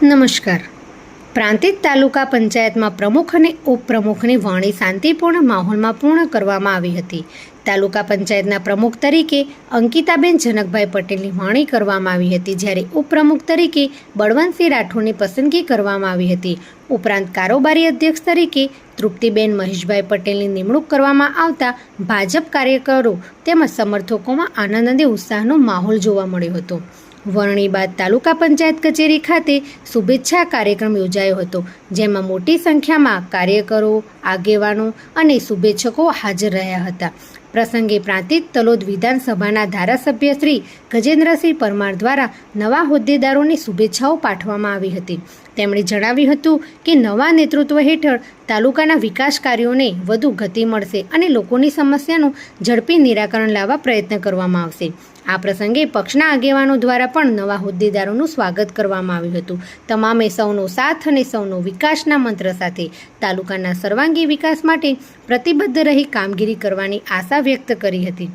નમસ્કાર. પ્રાંતિજ તાલુકા પંચાયતમાં પ્રમુખ અને ઉપપ્રમુખની વરણી શાંતિપૂર્ણ માહોલમાં પૂર્ણ કરવામાં આવી હતી. તાલુકા પંચાયતના પ્રમુખ તરીકે અંકિતાબેન જનકભાઈ પટેલની વરણી કરવામાં આવી હતી, જ્યારે ઉપપ્રમુખ તરીકે બળવંતસિંહ રાઠોડની પસંદગી કરવામાં આવી હતી. ઉપરાંત કારોબારી અધ્યક્ષ તરીકે તૃપ્તિબેન મહેશભાઈ પટેલની નિમણૂક કરવામાં આવતા ભાજપ કાર્યકરો તેમજ સમર્થકોમાં આનંદ અને ઉત્સાહનો માહોલ જોવા મળ્યો હતો. વરણી બાદ તાલુકા પંચાયત કચેરી ખાતે શુભેચ્છા કાર્યક્રમ યોજાયો હતો, જેમાં મોટી સંખ્યામાં કાર્યકરો, આગેવાનો અને શુભેચ્છકો હાજર રહ્યા હતા. પ્રસંગે પ્રાંતિજ તલોદ વિધાનસભાના ધારાસભ્ય શ્રી ગજેન્દ્રસિંહ પરમાર દ્વારા નવા હોદ્દેદારોને શુભેચ્છાઓ પાઠવવામાં આવી હતી. તેમણે જણાવ્યું હતું કે નવા નેતૃત્વ હેઠળ તાલુકાના વિકાસ કાર્યોને વધુ ગતિ મળશે અને લોકોની સમસ્યાનું ઝડપી નિરાકરણ લાવવા પ્રયત્ન કરવામાં આવશે. આ પ્રસંગે પક્ષના આગેવાનો દ્વારા પણ નવા હોદ્દેદારોનું સ્વાગત કરવામાં આવ્યું હતું. તમામે સૌનો સાથ અને સૌનો વિકાસના મંત્ર સાથે તાલુકાના સર્વાંગી વિકાસ માટે પ્રતિબદ્ધ રહી કામગીરી કરવાની આશા વ્યક્ત કરી હતી.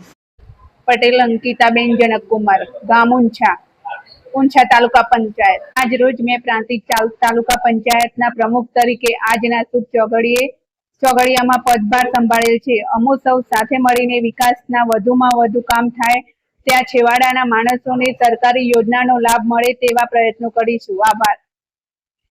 પટેલ અંકિતાબેન જનકકુમાર, ગામ ઊંછા તાલુકા પંચાયત. આજ રોજ મેં પ્રાંતિજ તાલુકા પંચાયતના પ્રમુખ તરીકે આજના શુભ ચોગડિયામાં પદભાર સંભાળેલ છે. અમો સૌ સાથે મળીને વિકાસના વધુમાં વધુ કામ થાય, ત્યાં છેવાડાના માણસોને સરકારી યોજનાનો લાભ મળે તેવા પ્રયત્નો કરીશું. આભાર.